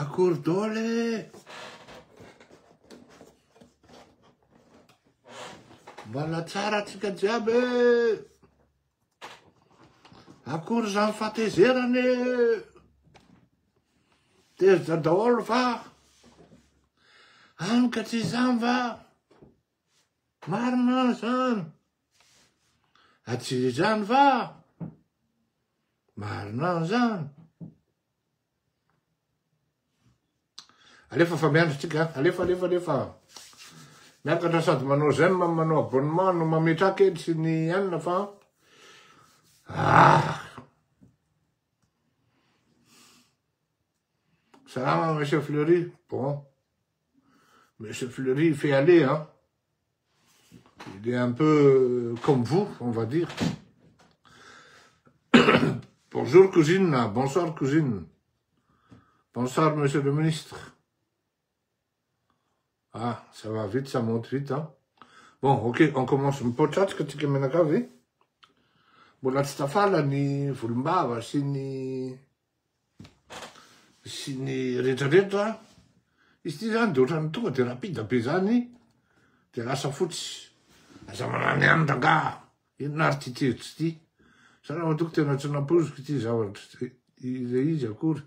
Akory dôle! Mbala tsara atsika jiaby! Akory zany fahatezerany! Tezitra daholo fa! Any ka tsy zany va! Marina zany! Atsy zany va! Marina zany! Alefa fa miandry tsika, alefa. Miakatra sady manao zay manao abonnement no mametraka edy sy ny anina fa. Salama Monsieur Fleury. Bon. Monsieur Fleury il fait aller, hein. Il est un peu comme vous, on va dire. Bonjour cousine, bonsoir cousine. Bonsoir monsieur le ministre. Ah, ça va vite, ça monte vite, hein. Bon, ok, on commence. Mipotratsika tsika menakavy. Mbola tsy tafala ny volombava sy ny rehetrarehetra. Izy ty zany de ohatrany tonga de rapide be zany de lasa fotsy. Aza manany andrangà. Inona ary ty tezitra ty? Sana matoko tena tsy nampoziko ty zavatra ilay izy akory.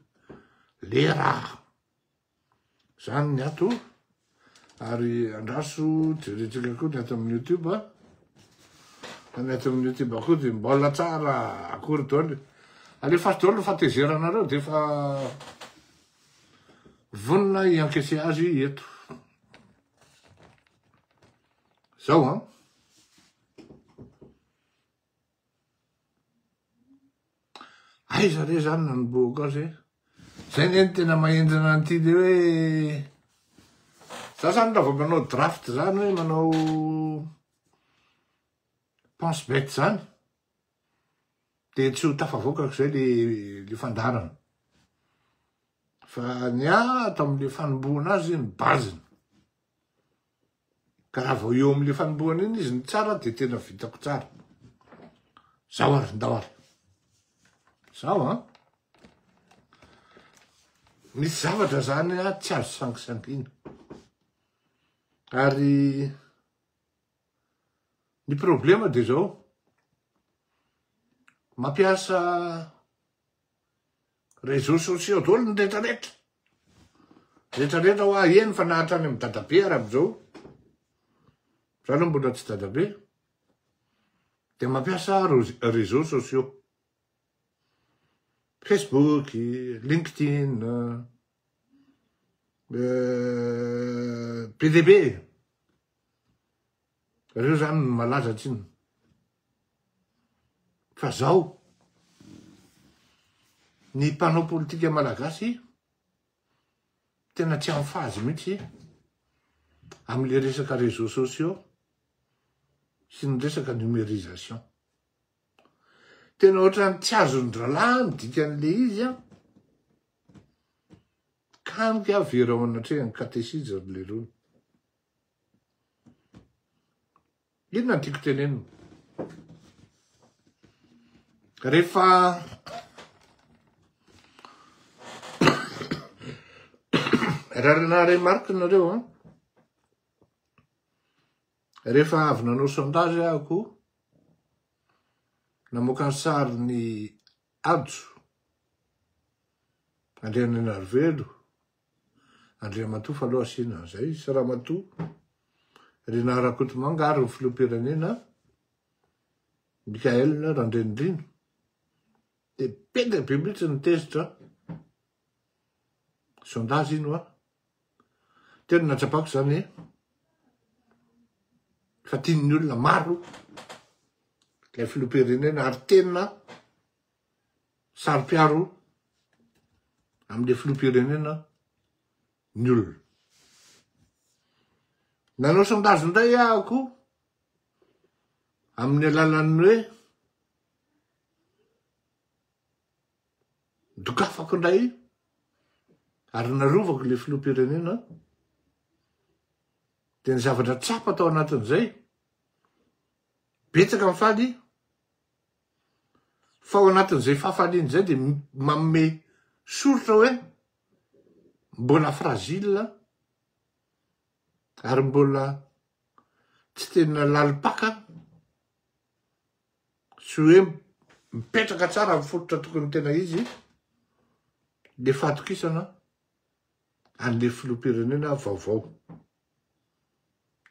Lera. Zany ny ato. Ary andraso jeretsika koa ny ato amin'ny YouTube, a. Ny ato amin'ny YouTube koa de mbola tsara akory dôly. Alefa dôly fahatezeranareo de fa vonona i-encaisser azy eto. Zao, hein. Aiza re zany nanomboako azy. Zay ny tena mahenjana an'ity le hoe za zany raha vao manao draft zany hoe manao pense bête zany de tsy ho tafavoakako zay le fandarana. Fa ny ato amin'le fanombohana azy ny baziny. Ka raha vao eo amin'le fanombohana iny izy ny tsara de tena vitako tsara. Zao ary ndao ary. Zao, hein. Misy zavatra zany tsy azo sangisankina. Ary ny problema de zao. Mampiasa réseaux sociaux daholo ny rehetrarehetra. Rehetrarehetra hoa eny fa nahatrany amin'ny dadabe ary am'izao. Za aloha mbola tsy dadabe. De mampiasa réseaux sociaux. Facebook, LinkedIn, PDB. Reo zany malaza tsiny. Fa zao, ny mpanao politika malagasy tena tsy amin'ny fazy mihitsy amin'le resaka réseaux sociaux sy ny resaka numérisation. Tena ohatrany tsy azony drala ny dikan'le izy, a. Kanika vera ao anatrehany catéchisme le rony. Inona tiako tenenina? Rehefa raha remarque nareo, a. Rehefa avy nanao sondage ahako, namoaka ny sary ny Ajo, Andriananarivelo, Andriamatoa aloha asina zay, Saramatoa, Rena Rakotomanga ary ny filoham-pirenena, Mikael Randrenindrina. De peda be mihitsy ny tezitra. Sondage ino, a. Tena natsapako zany fa tian'ny olona maro ilay filoham-pirenena ary tena saro-piaro amin'le filoham-pirenena ny olona. Nanao sondage ndray ahako amin'ny alalan'ny hoe dokafako ndray ary narovako le filoham-pirenena de ny zavatra tsapa tao anatin'izay betsaka mifaly fa ao anatin'izay fahafaliany zay de manome soritra hoe mbola fragile ary mbola tsy tena lalipaka sy hoe mipetraka tsara amin'ny fototra tokony tena izy le fatokisana an'le filoham-pirenena vaovao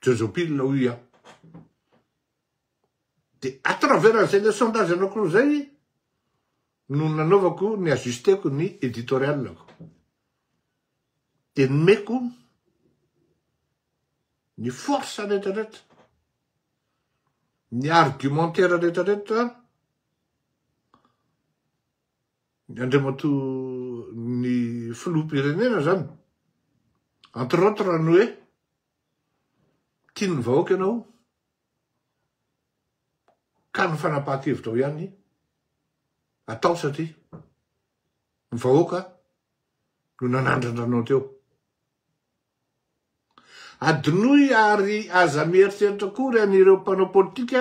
Joseph Oia. De à travers an'izay le sondage anankiroa zay no nanaovako ny ajusteko ny éditorialako. De nomeko ny force rehetrarehetra, ny argumentaire rehetrarehetra andriamatoa ny filoham-pirenena zany. Entre autres ny hoe tiany vahoaka ianao ka ny fanapahan-kevitra ao ihany atao satria ny vahoaka no nanandrandranao teo. Adinoy ary aza mieritreritra kory an'ireo mpanao politika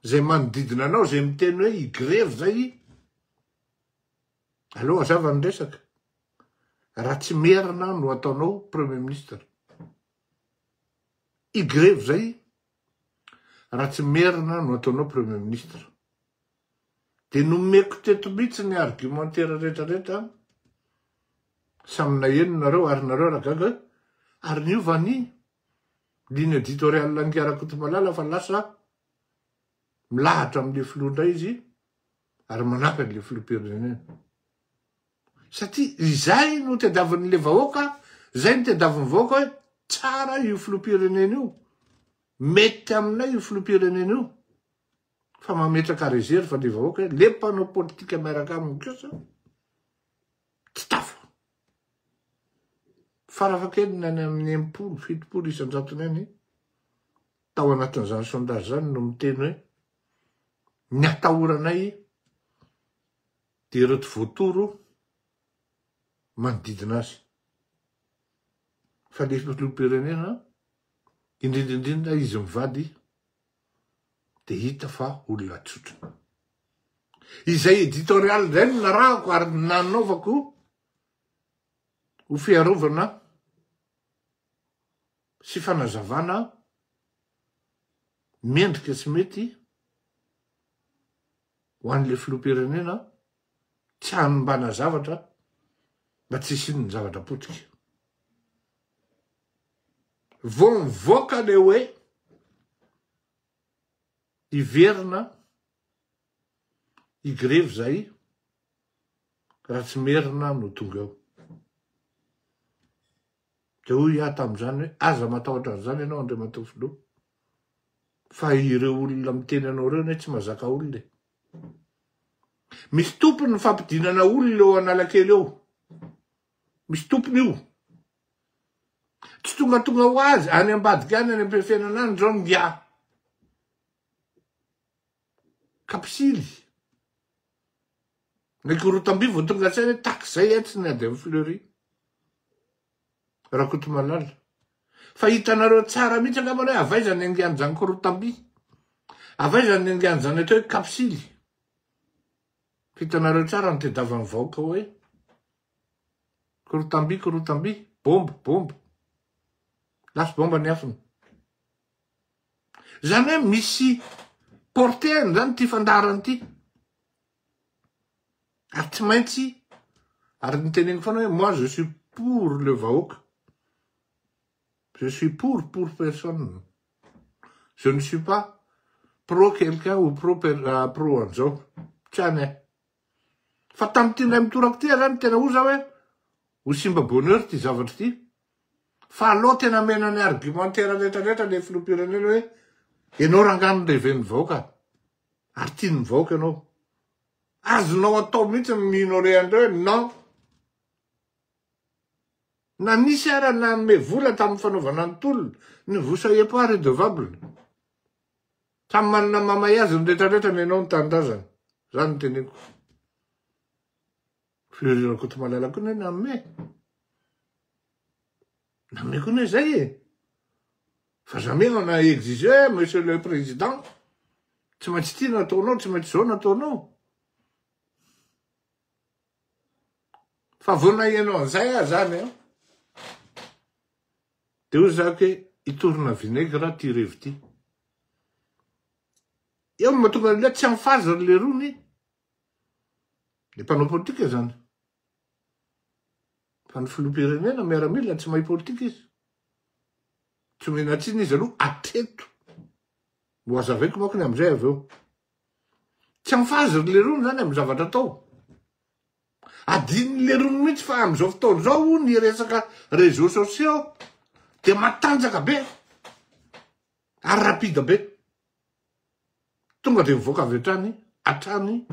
zay manodidina anao zay miteny hoe higrevy zay. Allo azava ny resaka. Raha tsy merina no ataonao premier ministre. Higrevy zay raha tsy merina no ataonao premier ministre. De nomeko teto mihitsy ny argumentaire rehetrarehetra samina enonareo ary nareo ragaga ary niova ny ligne éditoriale Ankiarakotomalala fa lasa milahatra amin'le filoha izy ary manapy an'le filoham-pirenena. Satria izay no tediavin'le vahoaka, zay no tediavin'ny vahoaka hoe tsara io filoham-pirenena io, mety aminay io filoham-pirenena io. Fa mametraka reserve fa le vahoaka le mpanao politika miaraka aminy kosa tsy tafo. Farafahakeliny any amin'ny 70 isan-jatony any tao anatin'izany sondage zany no miteny hoe ny atahoranay de ireto voatoro manodidina azy. Fa le filoham-pirenena indrindrindrindra izy mivady de hita fa olona tsotra. Izay éditorial zay no narahako ary nanaovako ho fiarovana sy fanazavana mendrika tsy mety ho an'le filoham-pirenena tsy hanimbana zavatra mba tsy hisin'ny zavatra potika. Vao mivoaka le hoe hiverina higrevy zay raha tsy merina no tonga eo. De hoy aho tamin'izany hoe aza matahotra an'izany ianao Andriamatoa Filoha. Fa ireo olona miteny anao reo ne tsy mahazaka olona. Misy tompony ny fampidinana olona eo Analakely eo. Misy tompony io. Tsy tonga ho azy any ambadika any am-pefenana any zao ngia. Kapisily. Ny Korotamby vao tonga tsy hoe takizay etsy ny ady amin'ny Fleury. Rakotomalala. Fa hitanareo tsara mihitsy angambany hoe avaizany angian'izany Korotamby. Avaizany angian'izany atao hoe Kapisily. Hitanareo tsara ny tediavan'ny vahoaka hoe Korotamby, bombo. Lasy bomba ny afiny. Zany hoe misy porteny zany ty fandarany ty. Ary tsy maintsy, ary niteneniko foana hoe moi je suis pour le vahoaka. Je suis pour personne. Je ne suis pas pro quelqu'un ou pro an'izao. Tsy anay. Fa tamin'ity ndray mitorako ty zany tena oza hoe ho simba bonheur ty zavatra ty. Fa aloha tena mena ny argumentaire rehetrarehetra le filoham-pirenena hoe ianao rangano leven'ny vahoaka ary tiany vahoaka ianao. Azonao atao mihitsy minore andreo hoe non. Na nisy ara nanome vola tamin'ny fanaovana ny tolona ny vous soyez pas redevable. Samy manana mamay azy ny rehetrarehetra ny ianao ny tanindrazana. Zany ny teneko. Fleury Rakotomalala koa nanome. Nanome koa zay e. Fa jamais on a exigé, monsieur le président, tsy maintsy ty nataonao, tsy maintsy zao nataonao. Fa vona ianao an'izay zany eo. De hoy zako hoe itorona vinaigre ty revo ty. Eo mahatonga le tsy mifaza le rony. Le mpanao politika zany. Fa ny filoham-pirenena miaramila tsy mahay politika izy. Tsy mena tsiny izy aloha atreto. Ho azavaiko manko ny amizay avy eo. Tsy mifaza le rony zany amy zavatra atao. Adiny le rony mihitsy fa amizao fotoana zao ny resaka réseaux sociaux de matanjaka be. Ary rapida be. Tonga de mivoaka avy hatrany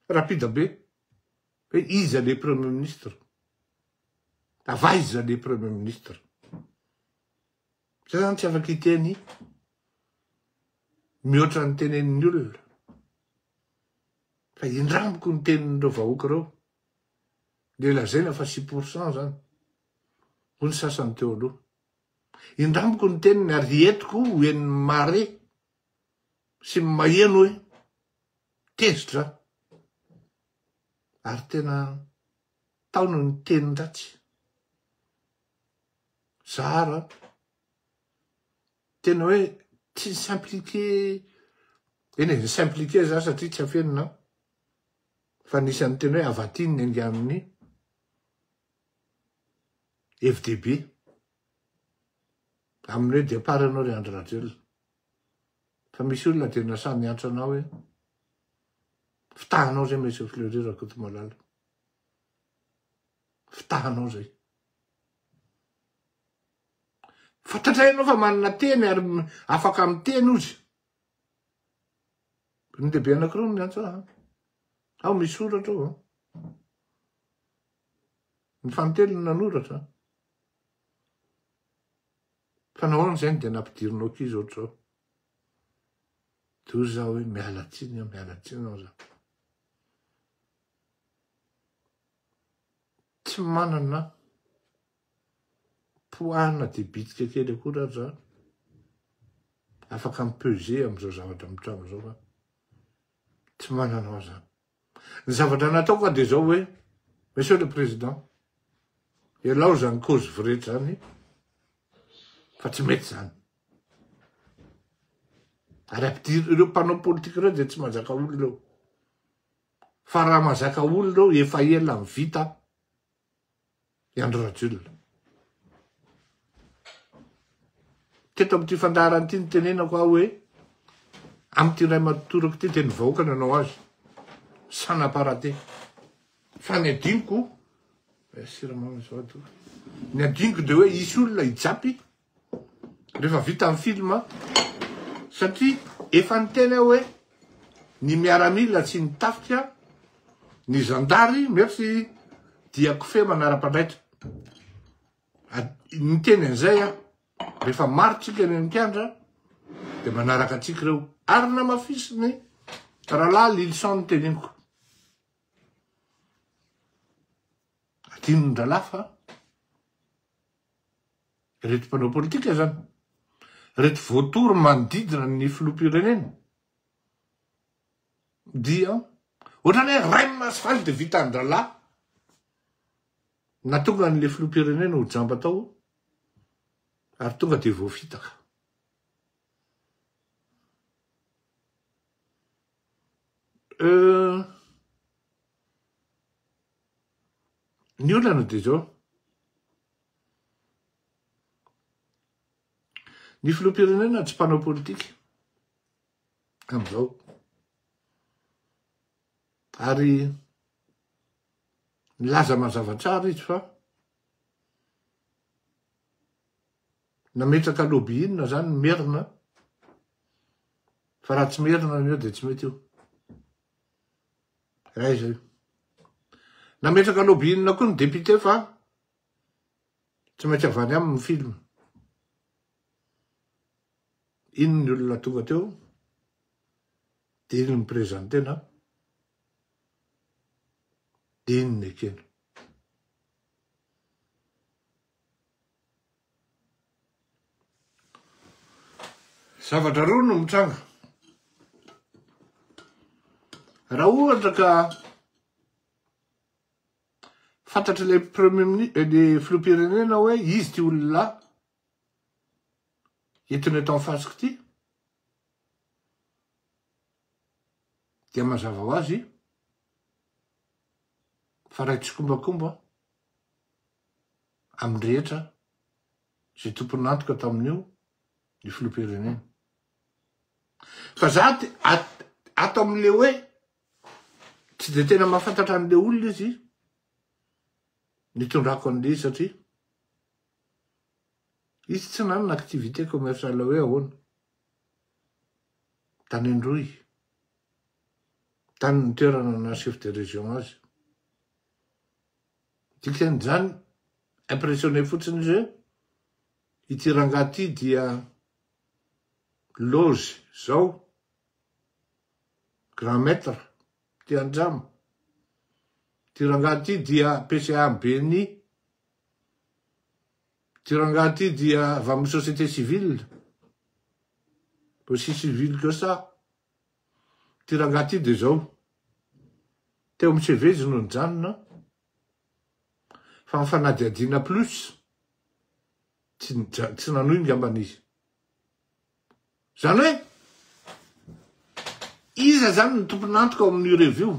rapida be. Hoe iza le premier ministre. Avaiza le premier ministre. Zay zany tsy afaky hiteny mihoatra ny tenenin'ny olona. Fa indramiko ny tenin'ireo vahoaka reo. Le lazaina fa 6% zany. Ho ny sasany teo aloha. Indramiko ny teniny ary entiko hoen'ny mare sy maheno hoe tezitra. Ary tena taona ny tenin-dratsy. Zara. Tena hoe tsy s'impliqué. Eny s'impliqué za satria tsy afenina. Fa nisan'ny tena hoe avatiny ny angy amin'ny FDB. Amin'ny hoe départ anao ry Andry Rajoelina. Fa misy olona tena samy antso anao hoe fitahanao zay Monsieur Fleury Rakotomalala. Fitahanao zay. Fantatrainao fa manana teny ary afaka miteny ozy. Ny lehibe anankiroa ny antso aho. Ao misy soratra ao. Ny fanontelo nanoratra. Fa nahoana zay dia nampidirinao kizy ohatr'izao. De hoy zaho hoe miala tsiny aho zao. Tsy manana poana de bitika kely akory ary zao. Afaka mipeser am'izao zavatra mitranga zao fa tsy manana ao zany. Ny zavatra nataoko de zao hoe Monsieur le Président, elao zany cause vrai zany fa tsy mety zany. Ary ampidiry ireo mpanao politika ireo de tsy mazaka olo reo. Fa raha mazaka olo reo efa ela mivita i Andry Rajoelina. Teto amin'ity fandaharana ity ny tenenako aho hoe amin'ity ray matotorako ty teny vahoaka nanao azy. Sanaparaté. Fa ny adiniko siramamy zao to. Ny adiniko de hoe isy olona hijapy rehefa vita amin'ny filma satria efa niteny hoe ny miaramila tsy nitafika ny zandary merci diako fe manara-pandraitra. Ny teny an'izay rehefa maritsika ny amikandra de manaraka atsika reo ary namafisiny rahalahy Lilson ny teneniko. Adinondralahy fa reto mpanao politika zany. Reto voatory manodidina ny filoham-pirenena dia ohatrany hoe raimina sy faly de vita andralahy na tonga n'le filoham-pirenena ho jamba tao ary tonga de voafitaka. Ny olana de zao. Ny filoham-pirenena tsy mpanao politika am'izao. Ary nilaza mazava tsara izy fa nametraka lobby inona zany merina fa raha tsy merina io de tsy mety io. Ray zay. Nametraka lobby inona koa ny député fa tsy maintsy avany amin'ny film. Ino ny olona tonga teo de ino ny prezantena de ino ny ekena. Zavatra roa no mitranga. Raha ohatra ka fantatry le premier ministre, le filoham-pirenena hoe izy ty olona entiny atao fasiko ty. Dia mazava ho azy fa ray tsy kombakomba amin'ny rehetra zay tompony antoka tamin'io ny filoham-pirenena. Fa za ato amin'le hoe tsy de tena mahafantatra an'le olona izy nitondrako an'le izy satria izy tsy nanana activité commerciale hoe ahoana. Tany Androy, tany ny toerana na chef de région azy. Dikan'izany impressionné fotsiny izy hoe ity rangahy ty dia loge zao, grand maître ty andramo. Ty rangahy ty dia PCA Beny. Ty rangahy ty dia avy amin'ny société civile, aussi civile que ça. Ty rangahy ty de zao. Teo amin'ny CV izy no nijanona. Fa mifanadihadina plus tsy nanohy ngamban'izy. Zany hoe iza zany ny tompon'antoka ao amin'ny review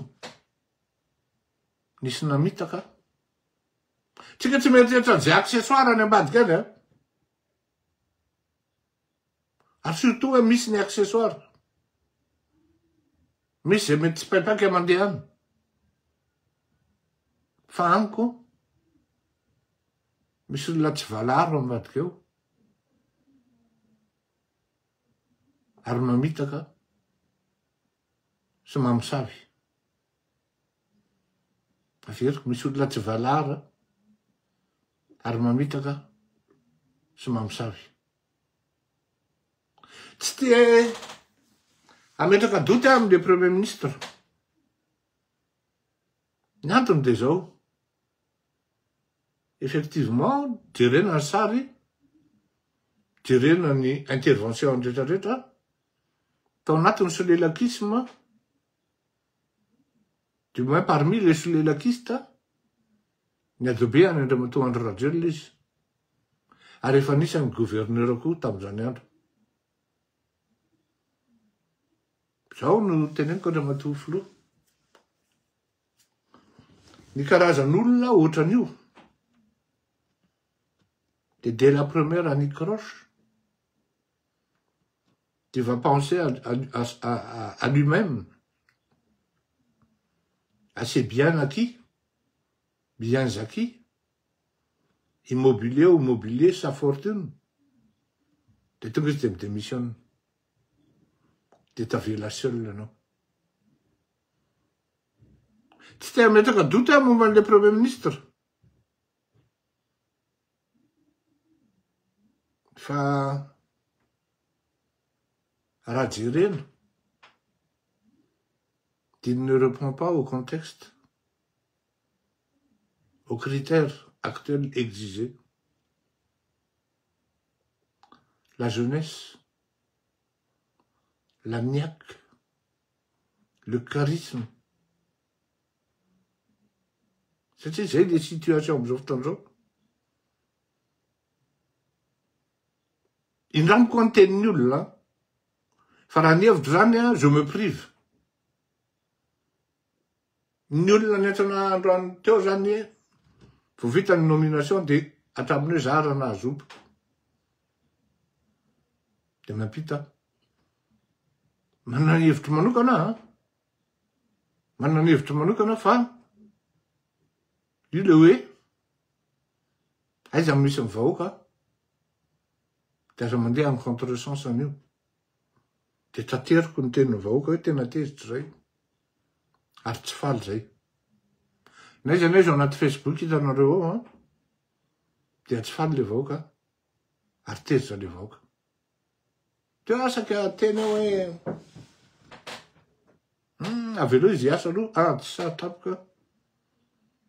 nisy namitaka. Tsika tsy mieritreritra zay accessoire any ambadika any. Ary surtout hoe misy ny accessoire. Misy zay mety tsy paipaika mandeha any. Fa amiko misy olona tsy valaro ambadika eo. Ary mamitaka sy mamosavy. Averiko misy olona tsy valara ary mamitaka sy mamosavy. Tsy te ametraka doute amin'le premier ministre. Ny antony de zao. Effectivement, jerena ny sary, jerena ny intervention rehetrarehetra tao anatin'ny solelakisme, du moins parmi les solelakistes, ny adobe any Andriamatoa Andry Rajoelina izy. Ary efa anisan'ny gouverneur koa tamin'izany andro. Zao no teneniko Andriamatoa filoha. Ny karazan'olona ohatran'io. Et dès la première anicroche, tu vas penser à lui-même, à ses biens acquis, immobilier ou mobilier, sa fortune. De tout ce qui démissionne. De ta vie la seule, non? Tu t'es mis à douter à un moment le premier ministre. Fa raha jerena, il ne répond pas au contexte, aux critères actuels exigés. La jeunesse, la niaque, le charisme. C'est des situations, je vous il me compte nul là. Faraniv Djania, je me prive. Nul là nettement dans deux années. Faut vite une nomination de Atamne Zarana Zoub. De ma pita. Mananiv tu manukana. Mananiv tu manukana fan. Il est où? Aïe, mis un fauca. Daar mandeha amin'ny contresens an'io. De tanteriko ny tenin'ny vahoaka hoe tena tezitra zay. Ary tsy faly zay. Naiza naiza anaty Facebook hitanareo ao, dia tsy faly le vahoaka, ary tezitra le vahoaka. Teo asaka tena hoe avelo izy asa aloha, tsy satapoka.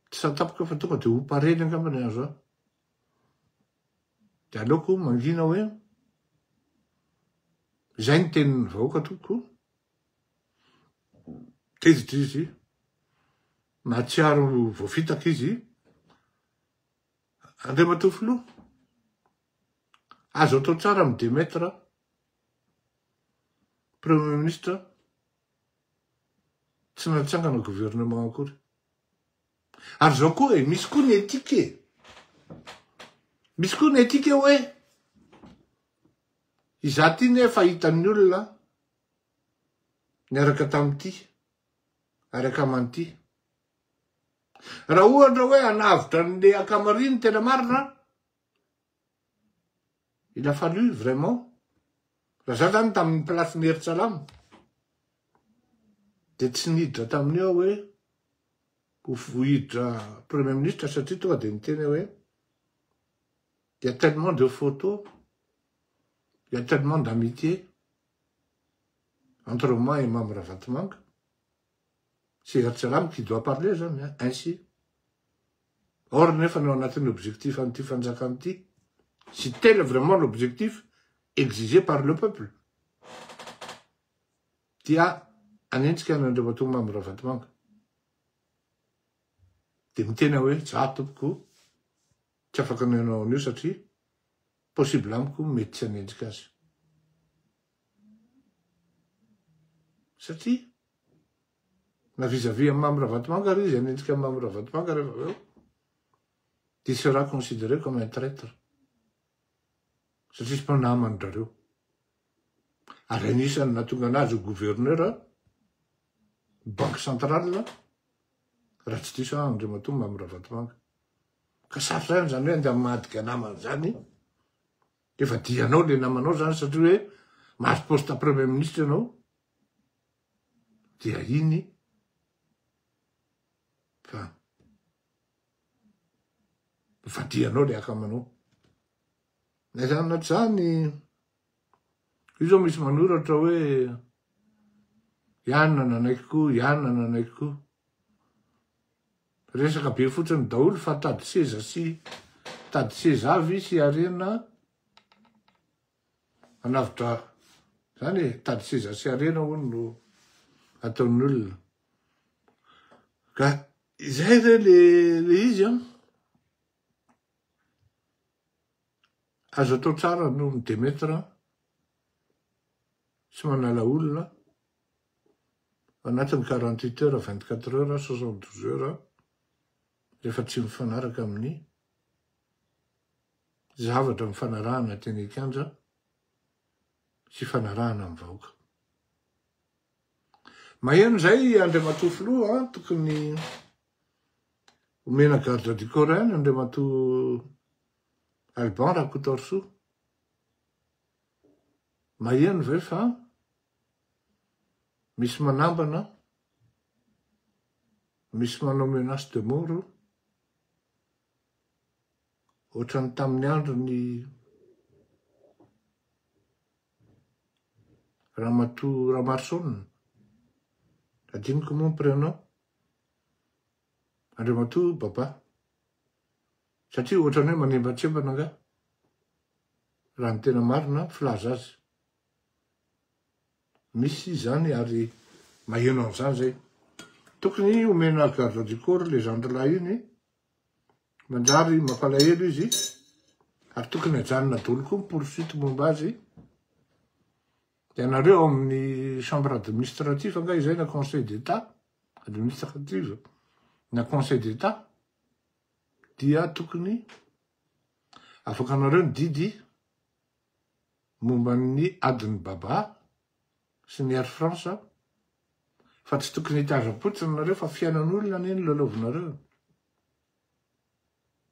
Tsy satapoka fa tonga de ho pareny angambany azo aho. De aleoko mangina hoe zay ny tenin'ny vahoaka toko. Tezitra izy. Mahatsiaro voafitaka izy. Andriamatofilo, azo atao tsara amin'ny Demetra, Premier Ministre, tsy natsangana gouvernement akory. Ary zao koa misy koa ny etike. Misy koa ny etike hoe, izaty nefa hitan'ny olona, niaraka tamity, araka amanty. Raha ohatra hoe anavitra n'le akamariny tena marina, il a fallu vraiment. Raha za zany tamin'ny place ny Eritsalama, de tsy niditra tamin'io hoe ho hiditra Premier Ministre satria tonga de niteny hoe il y a tellement de photos, il y a tellement d'amitié entre moi et Mame Ravatomanga. C'est Eritsalama qui doit parler, zany, ainsi. Or, nefa no anatin'ny objectif an'ity fanjakana ity, si tel est vraiment l'objectif exigé par le peuple. Dia anentsika an'Andriamantonga Mame Ravatomanga. De mitena hoe, za tompoko, tsy afaka nanao an'io satria possible amiko mety tsy hanenjika azy. Satria na vis-à-vis amin'ny Mame Ravatomanga ary izy hanenjika amin'ny Mame Ravatomanga rehefa aveo, il sera considéré comme un traître. Satria sy mpanamandrareo. Ary anisany nahatonga anazy gouverneur banque centrale, raha tsy diso Andriamantonga Mame Ravatomanga. Ka sarotra zany hoe andeha madika namana zany, efa dianao le namanao zany satria hoe mahazo poste Premier Ministre ianao, dia iny fa dianao le akamanao. Na zany na tsy zany, io zao misy manoratra hoe ianona nanaiky koa, ianona nanaiky koa. Resaka be fotsiny daholo fa tady seza avy sy arena anavitra zany tady seza sy arena hono no ataon'ny olona. Ka izay re le izy azo atao tsara no ny Demetra sy manala olona anatin'ny 48 heures, 24 heures, 72 heures, rehefa tsy mifanaraka amin'ny zavatra mifanarahana teny Kanja sy fanarahana amin'ny vahoaka. Maheno zay Andriamatofilo tokony omena garde du corps Andriamato Alban Rakotaorsoa. Maheno ve fa misy manambana, misy manao menace de mort, ohatrany tamin'ny andro ny Ramatoa Ramarsona, adiniko moa prénom, Andriamatoa Baba. Satria ohatrany hoe manembatsembana nga, raha ny tena marina filaza azy. Misy zany ary maheno an'izany zay. Tokony omena garde du corps le zandrilahy iny, manjary mampalahelo izy, ary tokony ajanona daholo koa poursuite momba azy. De anareo amin'ny chambre administrative nga izay na conseil d'état administrative na conseil d'état, dia tokony afaka anareo ny didy momba ny adiny Baba sy ny Air France, fa tsy tokony hitazam-potsiny nareo fa fiainan'olona neny lalaovinareo.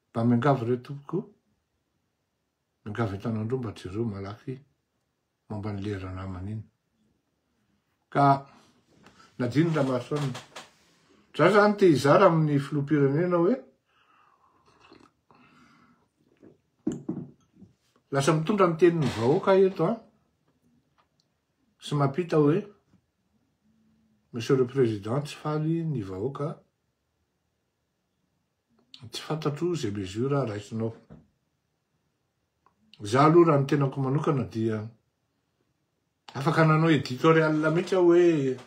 Mba miangavy reo tompoko, miangavy an-tanandreo mba tsy reo malaky momba ny lera namana iny. Ka nadino Ramarsona, za zany te hizara amin'ny filoham-pirenena hoe lasa mitondra ny tenin'ny vahoaka eto sy mampita hoe Monsieur le Président, tsy faly ny vahoaka, tsy fantatro zay mesura raisinao. Za aloha raha ny tenako manokana dia afaka nanao éditorial mihitsy aho hoe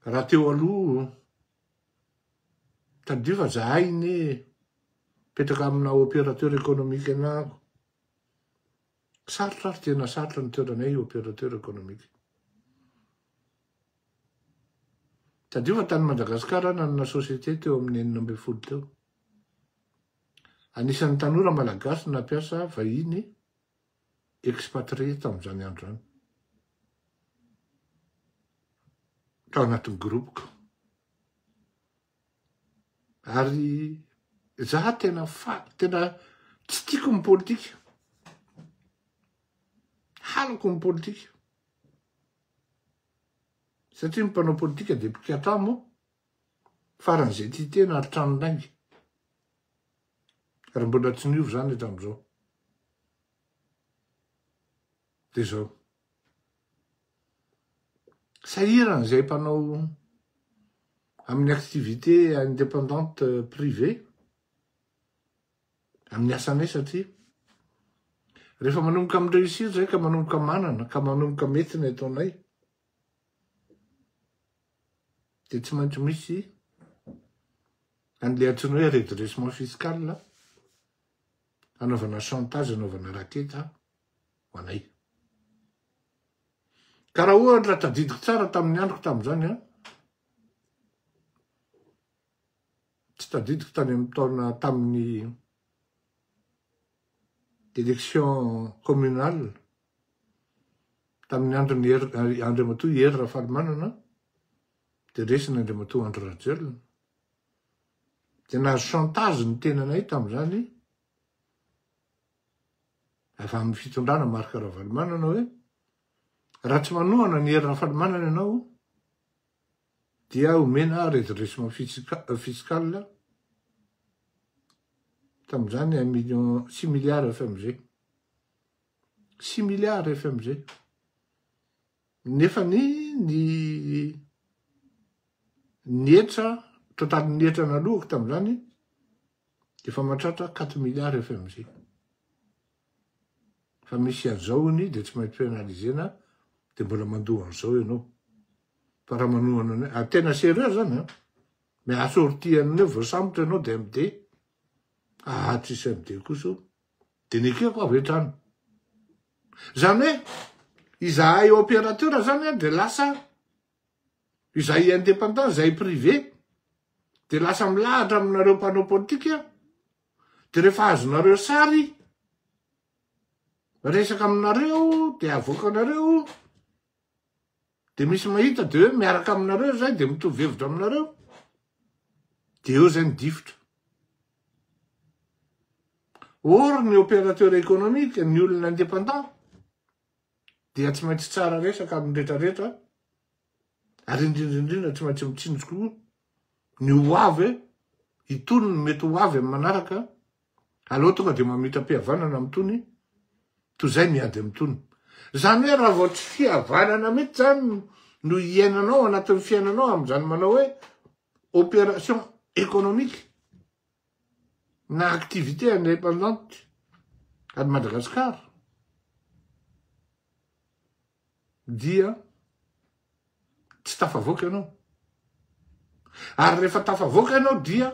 raha teo aloha tadiva zahay ne petraka amina opérateur économique anako. Sarotra ary tena sarotra ny toeranay opérateur économique. Tadio fa tany Madagasikara nanana société teo amin'ny 40 teo. Anisan'ny tanora malagasy nampiasa vahiny expatrié tamin'izany andro zany. Tao anatin'ny groupoko. Ary zaho tena tsy tiako ny politika. Halako ny politika. Satria ny mpanao politika dia mpikatra moa faran'izay ty tena ary tranon'aingy. Ary mbola tsy niova zany hatramin'izao. Dia zao. Sahiran'izay mpanao amin'ny activité indépendante privée amin'ny asanay satria rehefa manomboka amin'ny réussir zay ka manomboka manana ka manomboka mety ny ataonay dia tsy maintsy misy an'ilay antsoina hoe redressement fiscal anaovana chantage anaovana raketa ho anay. Ka raha ohatra tadidiko tsara tamin'ny androko tamin'izany tsy tadidiko tany amin'ny taona tamin'ny élection communale tamin'ny andron'ny Andriamatoa Hery Rafalimanana dia resina Andriamatoa Andry Rajoelina dia nahazo chantage ny tenanay tamin'izany avy amin'ny fitondrana Marc Ravalomanana hoe raha tsy manohana ny Hery Rafalimanana ianao dia omena redressement fiscal tamin'izany 6 milliards FMG. 6 milliards FMG. Nefa ny etra, totalin'ny ny etra nalohako tamin'izany efa mahatratra 4 milliards FMG. Fa misy an'izao ny dia tsy maintsy penalizena dia mbola mandoa an'izao ianao. Fa raha manohana tena sérieux zany mais assorti-anao voasambotra ianao dia MD. Tsisy MD kosa dia nekeko avy hatrany. Zany hoe izahay opérateur zany dia lasa izahay indépendant, izahay privé dia lasa milahatra aminareo mpanao politika dia rehefa azonareo sary resaka aminareo dia avoakanareo dia misy mahita dia hoe miaraka aminareo zay dia mitovy hevitra aminareo dia eo zay ny difotra. Or ny opérateur économique ny olona indépendant dia tsy maintsy tsara resaka amin'ny rehetrarehetra ary indrindrindrindra tsy maintsy mitsinjoko ny ho avy itony ny mety ho avy amin'ny manaraka aloha tonga dia mamita-pihavanana amitony toy izay miady amitony. Zany hoe raha vao tsy fihavanana mety zany no iainanao anatin'ny fiainanao amin'izany manao hoe opération économique na activité indépendante à Madagascar dia tsy tafavoaka ianao. Ary rehefa tafavoaka ianao dia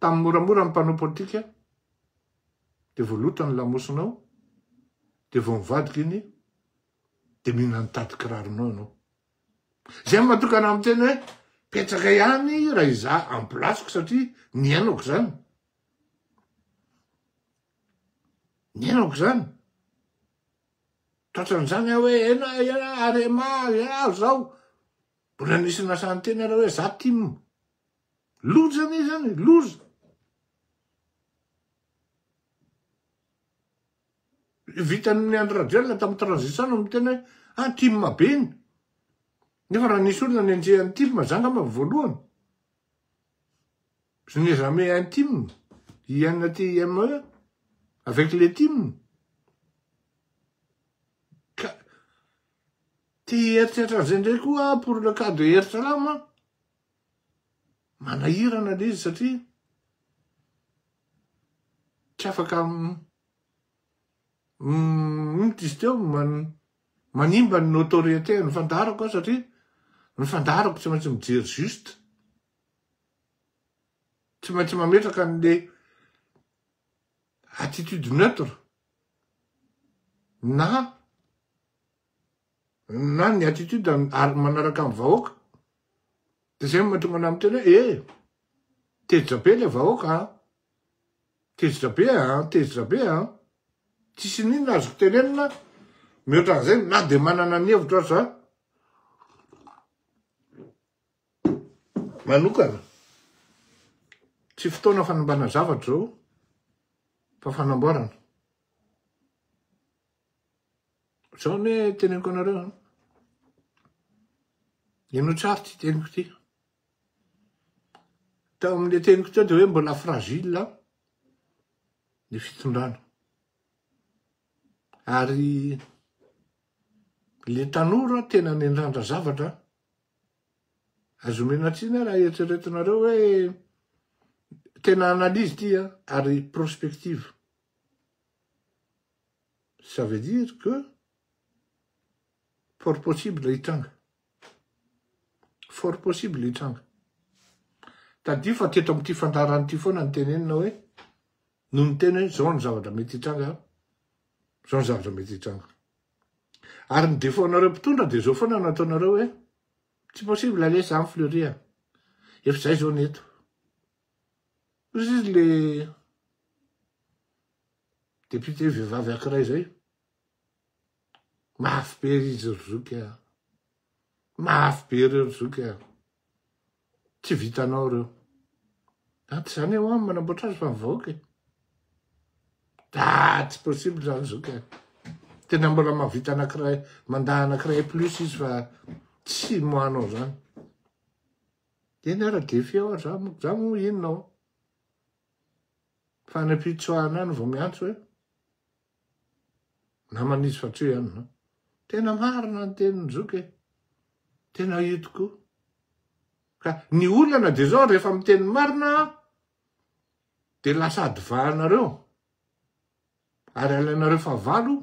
tamin'ny moramora ny mpanao politika dia voalota ny lamosonao dia vao mivadika iny dia mihina nitady kiraronao ianao. Zay mahatokana amin'ny teny hoe petsaka ihany raha izaho ampilasiko satria niainako zany. Niainako zany. Tratran'izany aho hoe ena arema zao mbola nisy nasany teny raha hoe za tim loza ny zany loza. Vitan'ny Andry Rajoelina tamin'ny transition no miteny hoe tim mabeny. Nefa raha nisy olona ny anjehan'ny tim mazanga ma voalohany. Je n'ai jamais intime. INTIME avec les teams. Ty eritreritra an'izay ndray koa pour le cas de Hery Salama manahirana le izy satria tsy afaka izy teo manimba ny notoriété ny fandaharako satria ny fandaharako tsy maintsy mijery juste. Tsy maintsy mametraka an'le attitude neutre na ny attitude ary manaraka amin'ny vahoaka de zay mahatonga ana miteny hoe tezitra be le vahoaka tezitra be tsisy ninona azoko tenenina mihoatra an'izay na de manana ny hevitra aza manokana tsy fotoana fanambana zavatra zao fa fanamboarana zao ne teneniko anareo ino tsara ty teniko ty tao amin'le teniko teo de hoe mbola fragile ny fitondrana ary le tanora tena nendrandra zavatra azomena tsiny raha eritreretinareo hoe tena analyse ty ary prospective ça veut dire que fort possible hitranga fort possible hitranga tadio fa teto am'ty fandarany ty foana ny tenenina hoe no ny teny hoe zao ny zavatra mety hitranga zao ny zavatra mety hitranga ary ny defaut-nareo mpitondra de zao foana nataonareo hoe tsy possible ale za mifleuria efa zay zao neto izy le député vehivavy ankiray zay mafy be izy rozoky mafy be reo rozoky tsy vitanao reo aty zany eoamy manamboatra azy fa mivahoaka tsy possible zany zoky tena mbola mahavita anankiray mandaha anankiray plus izy fa tsy moanao zany eny ara defy ao za mo inonao fa napitsoahana any vao miantso hoe naman'izy fa tsy ihany tena marina ny teniny zoky tena io tokoa ka ny olana de zao rehefa miteny marina de lasa adivahanareo ary alainareo fahavalo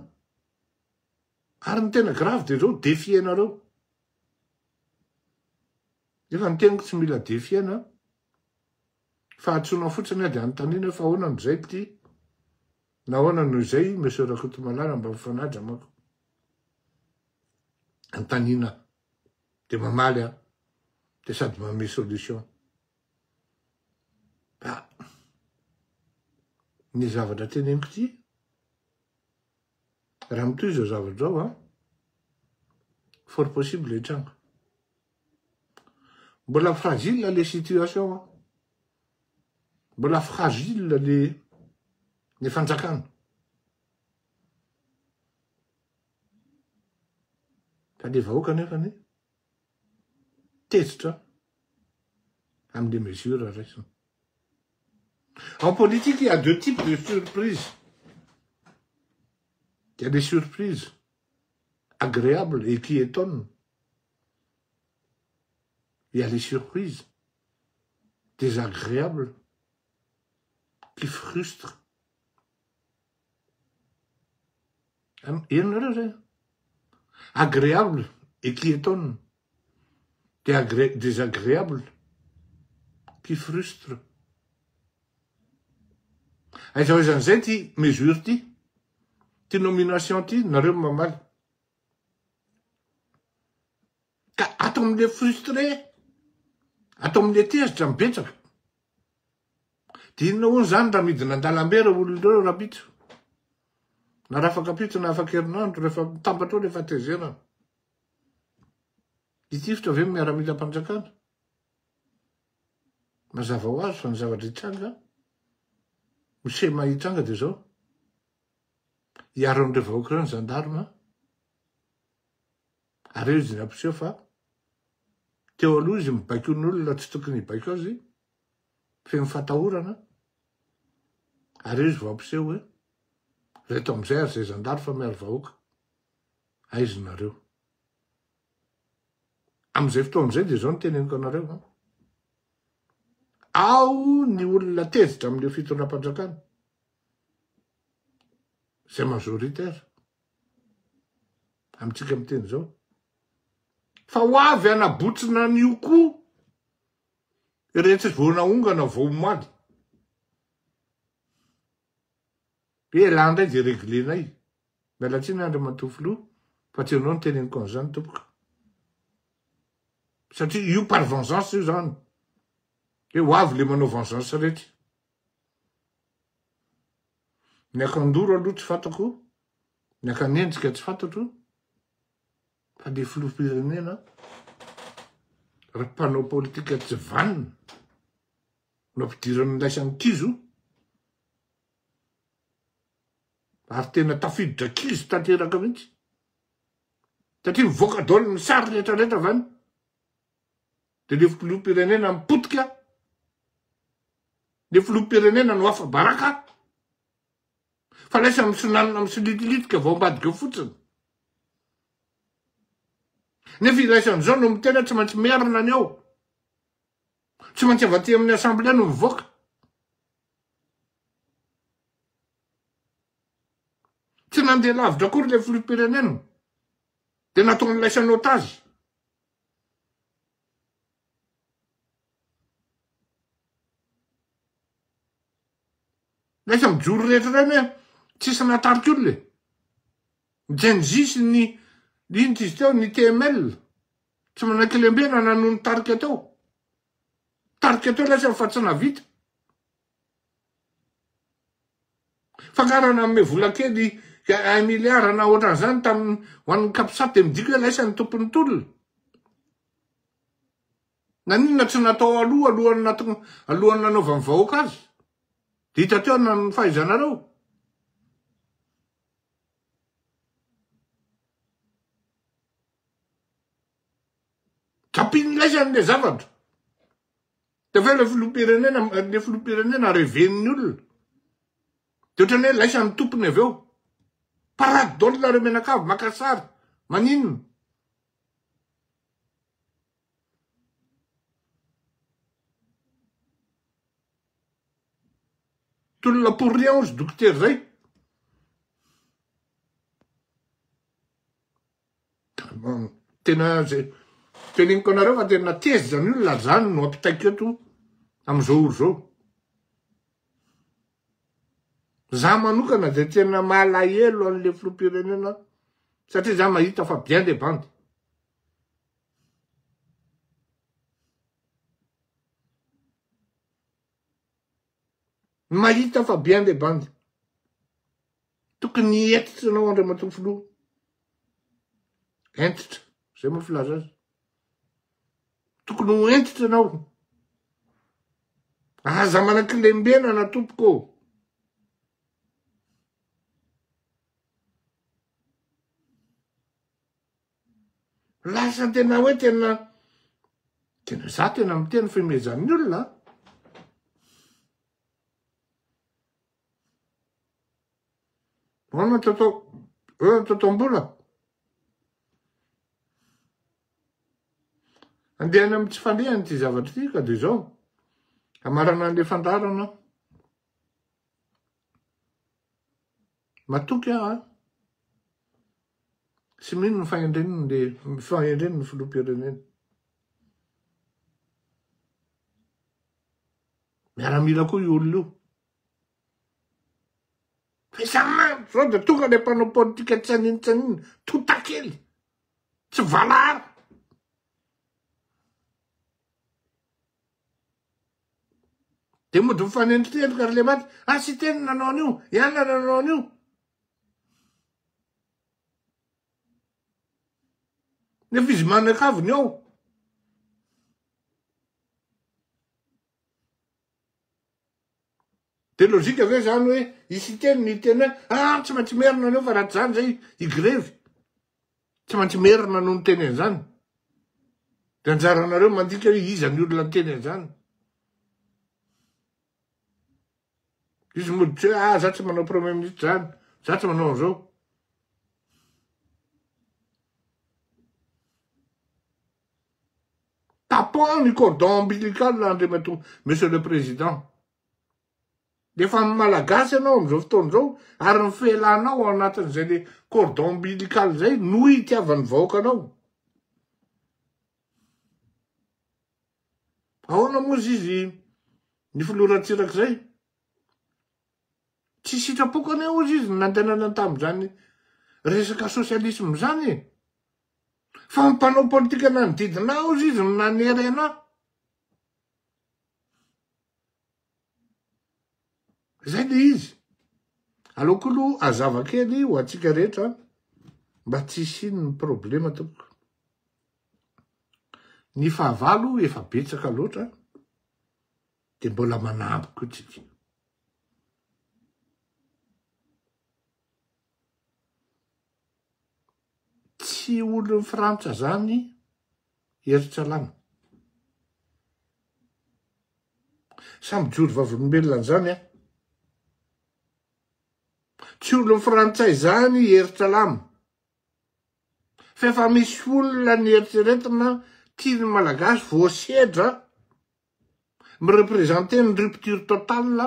ary ny tena grave de zao defienareo efa ny teniko tsy mila defiena fa atsona fotsiny de anontaniana fa ahoana n'izay ty na ahoana noho izay monsieur Rakotomalala mba mifanaja mako anontaniana de mamaly de sady manome solution ny zavatra teneniko ty raha mitoy zao zavatra zao fort possible hitranga mbola fragile le situation mbola fragile ny fanjakana fa le vahoaka nefany tezitra am'les mesures raisina en politique il y a deux types de surprises il y a des surprises agréables et qui étonnent il y a les surprises désagréables qui frustrent agréable et qui étonne, désagréable, qui frustre. Aiza izan'izay ty mesure ty nomination ty nareo mamaly. Ka ato am'le frustré, ato am'le tezitra mibetsaka. Dia inona hono zany raha midina an-dalambe reo olon'ireo raha pitso. Na raha afaka pitso na afaka herinandro rehefa mitambatra eo rehefa tezerana. Itifitra ve miaramila mpanjakana? Mazava ho azy fa ny zavatra hitranga, misema hitranga de zao. Hiaro an'ireo vahoaka ireo ny zandarma. Ary eo izy nampiseho fa teo aloha izy mibaiko ny olona tsy tokony hibaiko azy, fe mifatahorana. Ary eo izy vao ampiseho hoe reto am'izay ary zay zandary fa miaro vahoaka. Aizy nareo. Am'izay fotoa am'izay de zao ny teneniko anareo. Ao ny olona tezitra am'le fitondram-panjakana. Zay majoritaire. Amitsika miteny zao. Fa ho avy anabotsina an'io koa. Rehetra vao naongana vao omaly. Hoe la ndray zay réglenay. Miala tsiny andro matofoloha fa tsy anao ny teneniko an'izany tompoko. Satria io par vengeance io zany. Hoe ho avy le manao vengeance rehetra. Ny akandoro aloha tsy fantako, ny akanendrika tsy fantatro, fa le filoham-pirenena, raha mpanao politika tsy vanina, no ampidirany laisan'ny kizo, ary tena tafiditra kizo tanteraka mihitsy. Satria mivoaka daholo ny sary rehetrarehetra vany. De le filoham-pirenena mipotika, le filoham-pirenena no hafa baraka, fa laisa misinanina misilitilitika vao ambadika fotsiny. Nefa ilaisan'izao no mitena tsy maintsy miarina ny ao. Tsy maintsy avaty amin'ny assemblée no mivoaka. Tsy nandeha lavitra akory le filoham-pirenena. De nataony laisany otazy. Laisa mijoro rehetra reny tsisy natarika olona. Gen Z sy ny ino izy teo, ny TML. Tsy manaiky lembena nanohy ny tarika teo. Tarika teo laisa fa tsy navita. Fangarana ame vola kely 1 milliard na ohatran'izany tamin'ny ho an'ny kapisaty de midika hoe laisa ny tompony tolona. Naninona tsy natao alohan'ny nanaovany vahoaka azy. Hita teo na ny fahaizanareo. Tapiny laisany le zavatra. De fa le filoham-pirenena reveniny olona. De ohatrany hoe laisany tompony avy eo. Parady daholo nareo menakavy maka sary. Maninona? Tolona pour rien ozy dokotera zay. Tena zay. Teneniko anareo fa tena tezy zany olona zany no ampitaiko eto am'izao oro zao. Za manokana de tena malahelo an'le filoham-pirenena satria za mahita fa bien des bandes. Mahita fa bien des bandes. Tokony entitra anao Andriamatoa. Entitra. Zay moa filaza azy. Tokony ho entitra anao. Aza manakilembena na tompoko. Lasa tena hoe tena za tena miteny fimezan'ny olona. Hoana totom-bola. Andehana amin'ny tsy fandehany ty zavatra ty ka de zao. Amarana an'le fandarana. Matoky aho. Sy mino ny fahendreniny ny filoham-pirenena. Miaramila koa io olona io. Fisamana zao de tonga le mpanao politika tsaniny totakely. Tsy valary. De mody mifanendriteny ka le maty. Sy teny nanao an'io. Iana nanao an'io. Nefa izy manakaviny ao. De logika ve zany hoe isy teny ny teny hoe tsy maintsy merina an'io fa raha zany zay igrevy. Tsy maintsy merina noho ny teny an'izany. De anjaranareo mandika hoe iza ny olona ny teny an'izany. Izy moditra hoe za tsy manao premier ministre zany. Za tsy manao an'izao. Tapant ny cordon ombilical Andriamatoa, Monsieur le Président. Defa malagasy anao am'izao fotoan'izao ary ny felanao ao anatin'izay le cordon ombilical zay no itiavany vahoaka anao. Ahoana moa izy ny filoratsiraky zay? Tsy sitrapoko any ozy izy nantenana tamin'izany resaka sosialisme zany. Fa ny mpanao politika nanodidina ozy izy no nanery ana. Zay le izy. Aleoko aloha azava kely ho atsika rehetra mba tsy hisiny ny problema tompoko. Ny fahavalo efa betsaka loatra de mbola manampy koa tsika. Tsy olon'ny Frantsa zany Eritsalama. Samby joro vavolombelona zany a. Tsy olon'ny Frantsay zany Eritsalama. Fa efa misy olona ny eritreretina tiany malagasy voasedra mirepresente ny rupture totale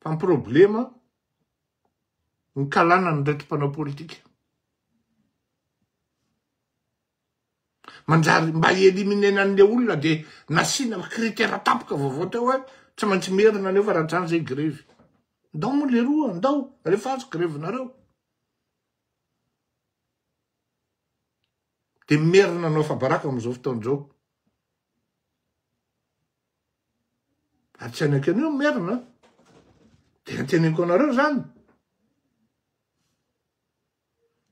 fa ny problema ny kalana ny retim-panao politika. Manjary mba eliminena an'le olona de nasina critère tapoka vaovao teo hoe tsy maintsy merina aneo fa raha zay grevy. Ndao moa le roa, ndao, rehefa azo grevinareo. De merina anao fa baraka am'izao fotoan'izao. Ary tsy anake anio merina. De anteneniko anareo zany.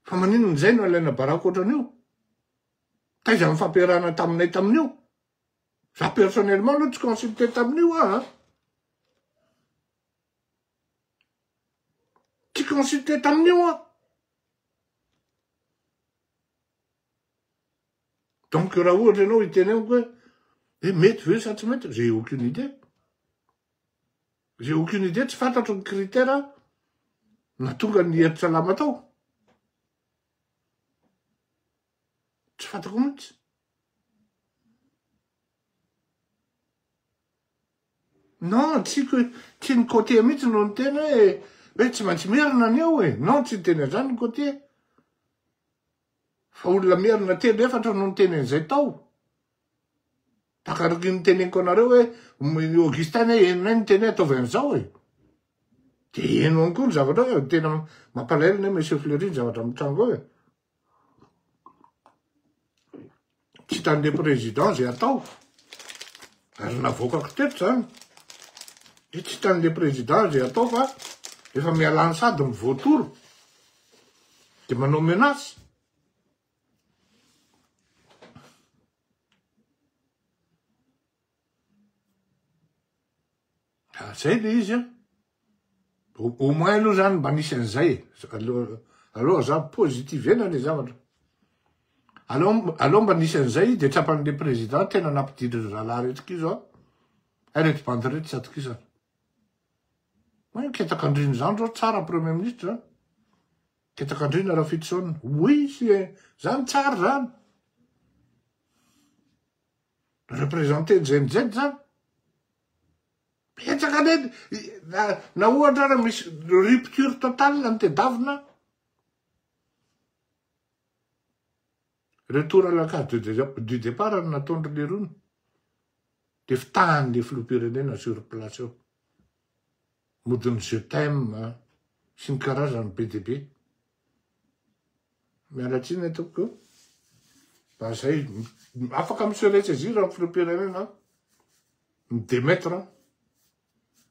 Fa manino n'izay no alaina baraka ohatran'io. Taiza mifampiarahana taminay tamin'io. Za personnellement aloha tsy consulté tamin'io ah. Tsy consulté tamin'io ah. Donc raha ohatra ianao iteneniko hoe mety ve sa tsy mety, j'ai aucune idée. J'ai aucune idée, tsy fantatro ny critère natonga ny Eritsalama tao. Tsy fantako mihitsy. Non, tsy ny côté mihitsy no ny tena hoe tsy maintsy merina aneo e. Non, tsy tena zany ny côté. Fa olona merina telo efatra no nitenen'izay tao. Takaraky ny teneniko anareo hoe Augustin enonay ny teny ataovy an'izao e. De eno any koa ny zavatra hoe tena mampalahelo ne Monsieur Fleury ny zavatra mitrango hoe. Tsy hitan'le président zay atao. Ary navokako teto zany. Tsy hitan'le président zay atao fa efa mialany sady ny voatoro. De manao menace. Zay le izy a. Au moins aloha zany mba nisy an'izay. Aloha za positive ena le zavatra. Aloha mba nisy an'izay de trapan'le président tena nampidiry rahalahy retrika izo a. Reto bandy reto tsy atokisana. Ketaka andriny zany zao tsara premier ministre. Ketaka andrina raha fitsaona. Oui, zany tsara zany. Représenté NZ zany. Petsaka neny. Na ohatra raha misy rupture totale ny tedavina. Retour à la case du départ nataondry le rony. De fitahan'le filoham-pirenena sur place eo. Modiny je t'aime sy ny karazany BDB. Mialatsiny ataoko. Ba zay afaka miseretsa izy raha filoham-pirenena. Démettre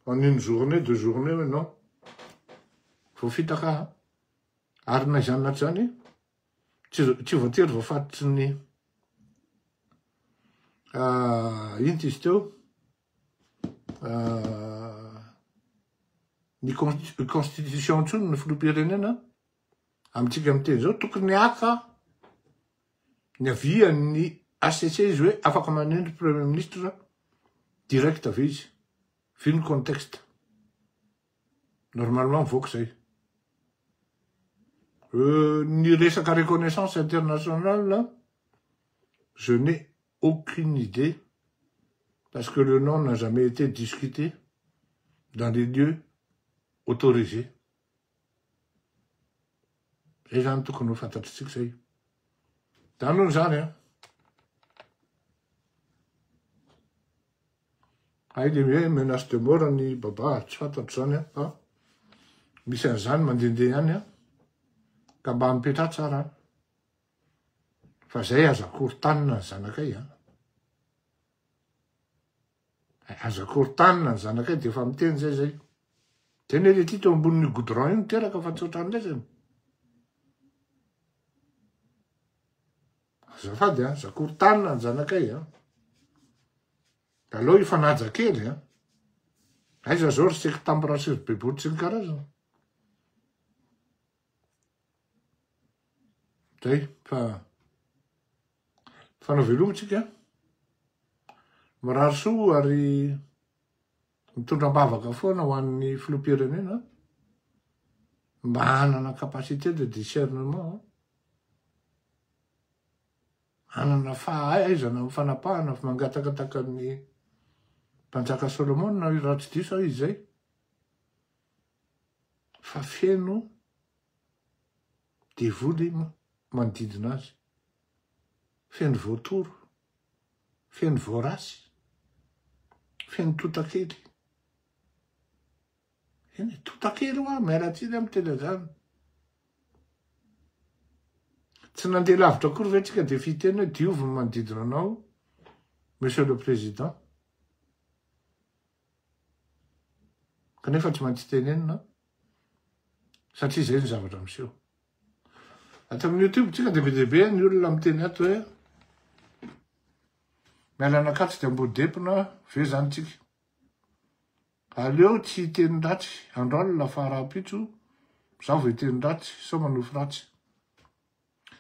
en une journée, 2 journées, non. Faut fitaka. Ary na izany naty zany. Tsy voatery voafatotsy ny ino izy teo ny constitution ntsony ny filoham-pirenena amitsika amiteny zao tokony aka ny avian'ny ACC izy hoe afaka manendry premier ministre direct avy izy vu ny contexte normalement mivoaka zay. Ni resaka reconnaissance internationale là, je n'ai aucune idée parce que le nom n'a jamais été discuté dans les lieux autorisés. Zay zany tokony ho fantatritsika zay. Zany zany Ay le hoe menace de mort ny baba tsy fantatro zany a fa misy an'izany mandehandeha ihany a ka mba mipetra tsara fa zay azakorytanina ny zanakay a azakorytanina ny zanakay de efa miteny zay teny ele ty to ambonin'ny goudron io miteraka fa tsotra an'izay zany azafady a azakorytanina ny zanakay a aloha ifanaja kely a aiza zao reseky température bebory sy ny karazana zay fa fanao velomotsika marary soa ary mitondra-bavaka foana ho an'ny filoham-pirenena mba hanana capacité de discernement hanana fahaizana amin'ny fanapahana fa mangatakataka ny mpanjaka Solomon na raha tsy diso izy zay fa feno devoly manodidina azy feno voatoro feno voarasy feno totakely eny totakely hoa mialatsiny amy tena zany tsy nandeha lavitra akory ve tsika de fiteny hoe diovy manodidina anao monsieur le président kanefa tsy maintsy tenenina satria zay ny zavatra miseho ato amin'ny YouTube tsika de be dehibe ny olona miteny ato hoe miala anakatsy de ambodepona ve zany tsika aleo tsy tenin-dratsy androalina fa raha-pitso zaho ve tenin-dratsy sao manofo ratsy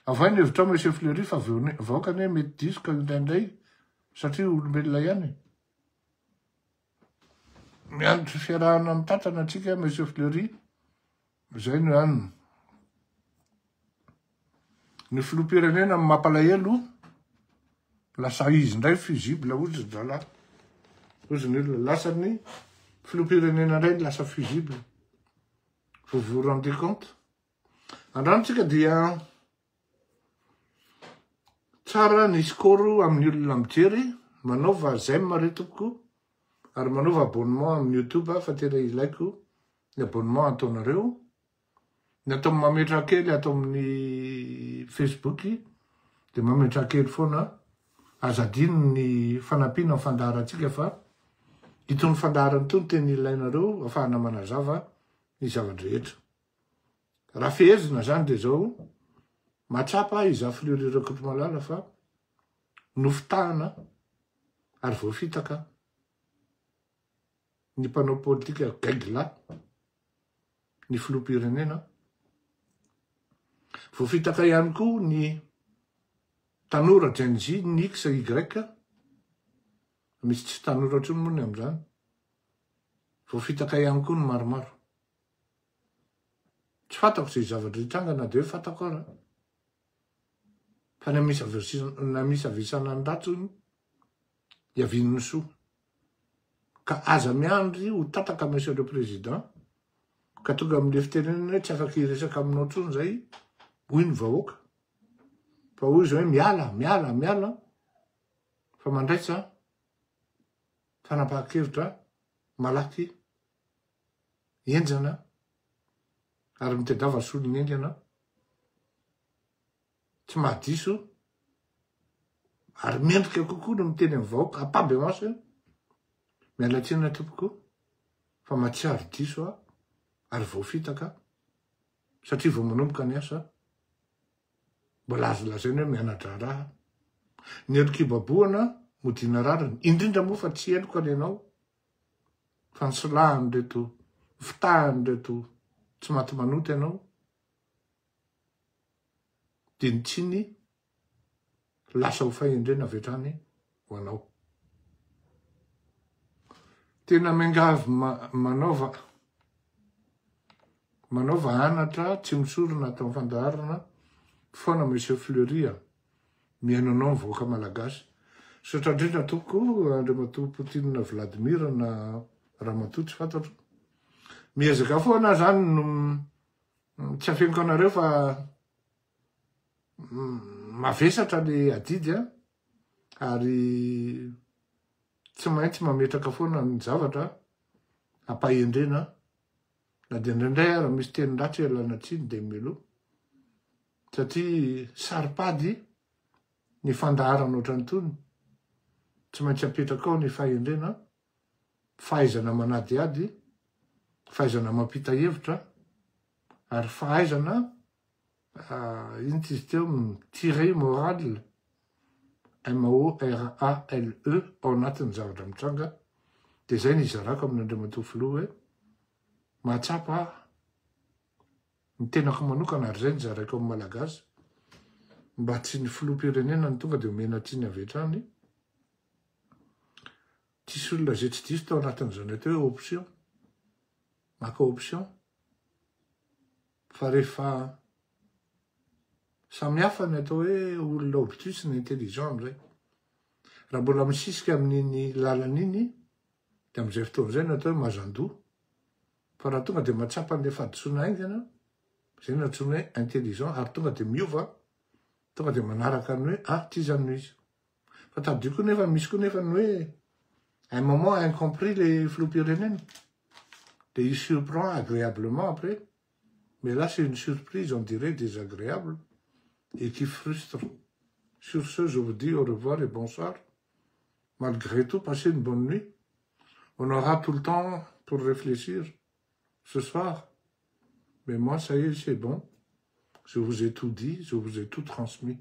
avay ny hevitra monsieur Fleury fa vahoaka ne mety diso ka indraindray satria olombelona ihany miandro fiarahana amy tatrana atsika monsieur Fleury zay no aniny ny filoham-pirenena mampalahelo lasa izy ndray fusible ozy drala ozy ny olona lasa ny filoham-pirenena ndray lasa fusible faut vous rendre compte andranontsika dia tsara ny skoro amin'ny olona mijery manaova j'aime retoko ary manaova abonnement amin'ny YouTube fa tena ilaiko ny abonnement ataonareo ny atao mametra kely atao amin'ny Facebook de mametra kely foana azadino ny fanampiana ny fandaharatsika fa itony fandaharany itony teny ilainareo afahana manazava ny zavadrehetra raha fehezina zany de zao matsapa iza Fleury Rakotondrimalala fa nofitahana ary voafitaka ny mpanao politika gaigla ny filoham-pirenena voafitaka ihany koa ny tanora Gen Z ny X Y misy tsy tanora tsony moa ny am'izany voafitaka ihany koa ny maromaro tsy fantako zay zavatra hitrangana de hoe fantako ara fa na misy avisana ny ratsony iavin'ny soa ka aza miandry ho tataka monsieur le président ka tonga am'le fitenenana hoe tsy afaky hiresaka aminao tsony zay hoy ny vahoaka fa hoy zao hoe miala fa mandraitsa fanapahan-kevitra malaky enjana ary mitedava solony engana tsy mahadiso ary miendrika kokoa no miteny amin'ny vahoaka apaby maso mialatsinina tompoko fa matsiary diso a ary voafitaka satria vao manomboka ny asa mbola azo lazaina hoe mianatra raha ny elokibaboana modina rariny indrindra moa fa tsy eloko any anao fa ny solahany reto fitahany reto tsy maty manoty ianao de ny tsiny lasa ho fahendrena avy hatrany ho anao tena miangavy manaova anatra tsy misorona atao fandaharana foana monsieur Fleury miainanao ny vahoaka malagasy sotra indrindra tompoko Andriamatoa Poutine Vladimir na Ramatoa tsy fantatro miezaka foana zany no tsy afeniko anareo fa mavesatra le adidy ary tsy maintsy mametraka foana ny zavatra ampahendrena na dia indraindray ara misy teny ratsy alana tsiny dia miloha satria saripady ny fandaharana ohatrany tony tsy maintsy apetraka ao ny fahendrena fahaizana manadiady fahaizana mampita hevitra ary fahaizana ino ty izy teo tirer morale MORALE ao anatin'ny zavatra mitranga dia zay ny izarako amin'Andriamatoa filoha hoe mahatsapa ny tenako manokana ary zay ny zaraiko amin'ny malagasy mba tsy ny filoham-pirenena ny tonga dia omena tsiny avetrany tsisy olona zay tsy diso tao anatin'izany atao hoe option maka option fa rehefa samihafa ny atao hoe olona obtus ny intelligent amizay raha mbola misisika amin'iny lalan'iny dia am'izay fotoan'izay ny atao hoe mazandoa fa raha tonga dia mahatsapa n'ilay fahadisoana aingana zay no antsoina hoe intelligent ary tonga dia miova tonga dia manaraka ny hoe ty zany no izy fa tadio koa nefa misy koa nefa ny hoe un moment incompris les filoham-pirenena dia il surprend agréablement après mais là c'est une surprise on dirait désagréable et qui frustre. Sur ce, je vous dis au revoir et bonsoir. Malgré tout, passez une bonne nuit. On aura tout le temps pour réfléchir ce soir. Mais moi, ça y est, c'est bon. Je vous ai tout dit, je vous ai tout transmis.